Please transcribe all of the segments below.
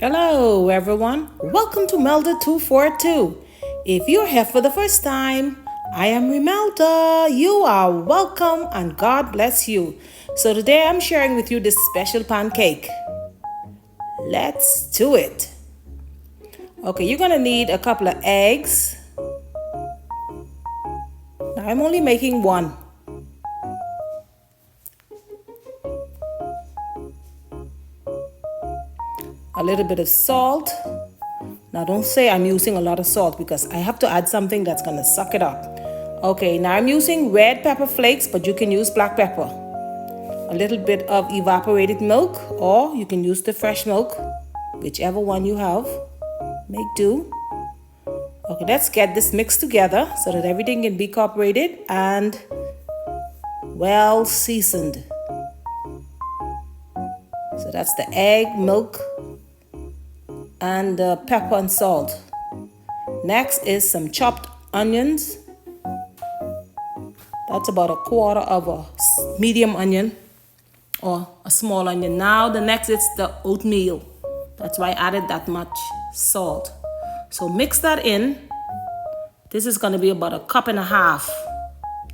Hello everyone, welcome to Melda 242. If you're here for the first time, I am Remelda. You are welcome and God bless you. So today I'm sharing with you this special pancake. Let's do it. Okay, you're gonna need a couple of eggs. Now I'm only making one. A little bit of salt. Now don't say I'm using a lot of salt because I have to add something that's gonna suck it up. Okay, now I'm using red pepper flakes, but you can use black pepper. A little bit of evaporated milk, or you can use the fresh milk, whichever one you have. Make do. Okay, let's get this mixed together so that everything can be incorporated and well seasoned. So that's the egg, milk, and pepper and salt. Next is some chopped onions. That's about a quarter of a medium onion or a small onion. Now the next is the oatmeal. That's why I added that much salt. So mix that in. This is going to be about a cup and a half.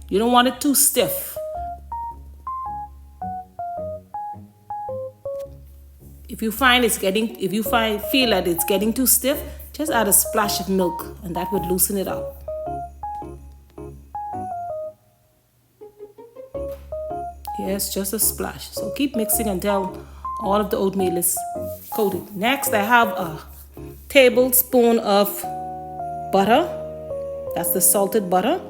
You don't want it too stiff. If you feel that it's getting too stiff, just add a splash of milk and that would loosen it up. Yes, just a splash. So keep mixing until all of the oatmeal is coated. Next, I have a tablespoon of butter. That's the salted butter.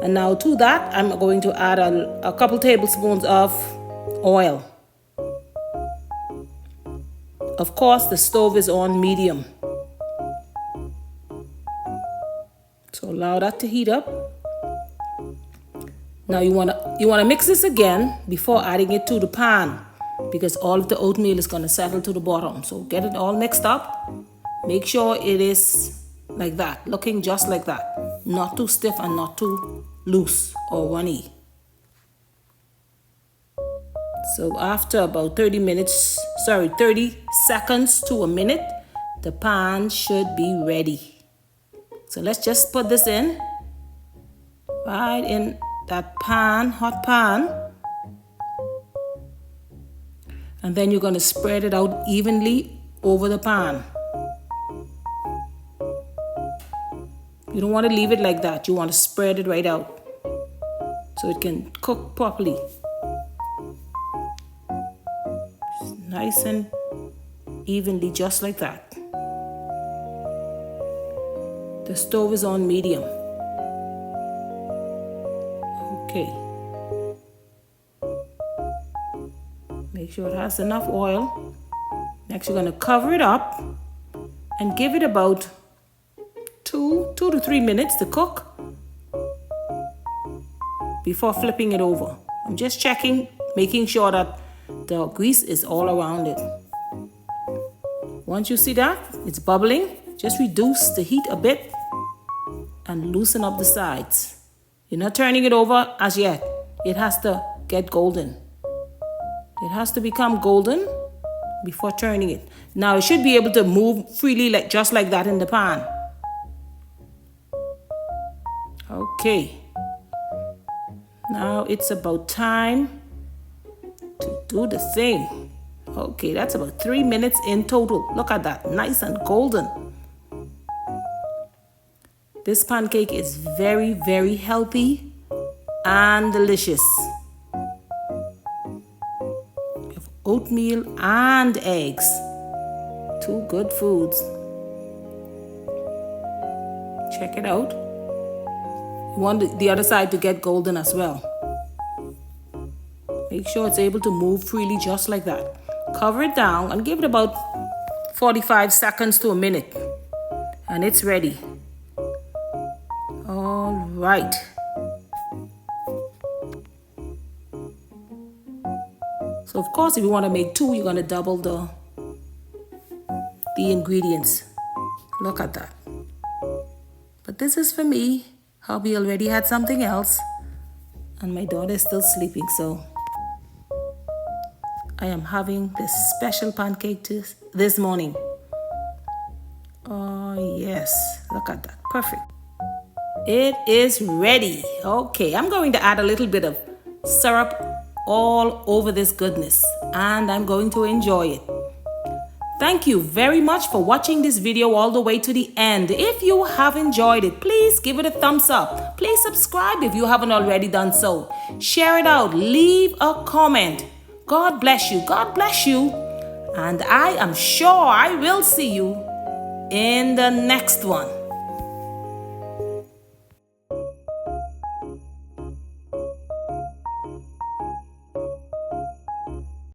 And now to that, I'm going to add a couple tablespoons of oil. Of course, the stove is on medium. So allow that to heat up. Now you wanna mix this again before adding it to the pan because all of the oatmeal is gonna settle to the bottom. So get it all mixed up. Make sure it is like that, looking just like that. Not too stiff and not too loose or runny. So after about 30 seconds to a minute, the pan should be ready. So let's just put this in, right in that pan, hot pan. And then you're going to spread it out evenly over the pan. You don't want to leave it like that. You want to spread it right out so it can cook properly. Nice and evenly, just like that. The stove is on medium. Okay. Make sure it has enough oil. Next, you're going to cover it up and give it about 2 to 3 minutes to cook before flipping it over. I'm just checking, making sure that the grease is all around it. Once you see that it's bubbling, just reduce the heat a bit and loosen up the sides. You're not turning it over as yet. It has to get golden. It has to become golden before turning it. Now it should be able to move freely just like that in the pan. Okay. Now it's about time to do the thing. Okay, that's about 3 minutes in total. Look at that, nice and golden. This pancake is very, very healthy and delicious. You have oatmeal and eggs. 2 good foods. Check it out. You want the other side to get golden as well. Make sure it's able to move freely just like that. Cover it down and give it about 45 seconds to a minute. And it's ready. All right. So of course, if you want to make 2, you're going to double the ingredients. Look at that. But this is for me. Hubby already had something else. And my daughter is still sleeping, so I am having this special pancake this morning. Oh, yes. Look at that. Perfect. It is ready. Okay, I'm going to add a little bit of syrup all over this goodness, and I'm going to enjoy it. Thank you very much for watching this video all the way to the end. If you have enjoyed it, please give it a thumbs up. Please subscribe if you haven't already done so. Share it out. Leave a comment. God bless you. God bless you. And I am sure I will see you in the next one.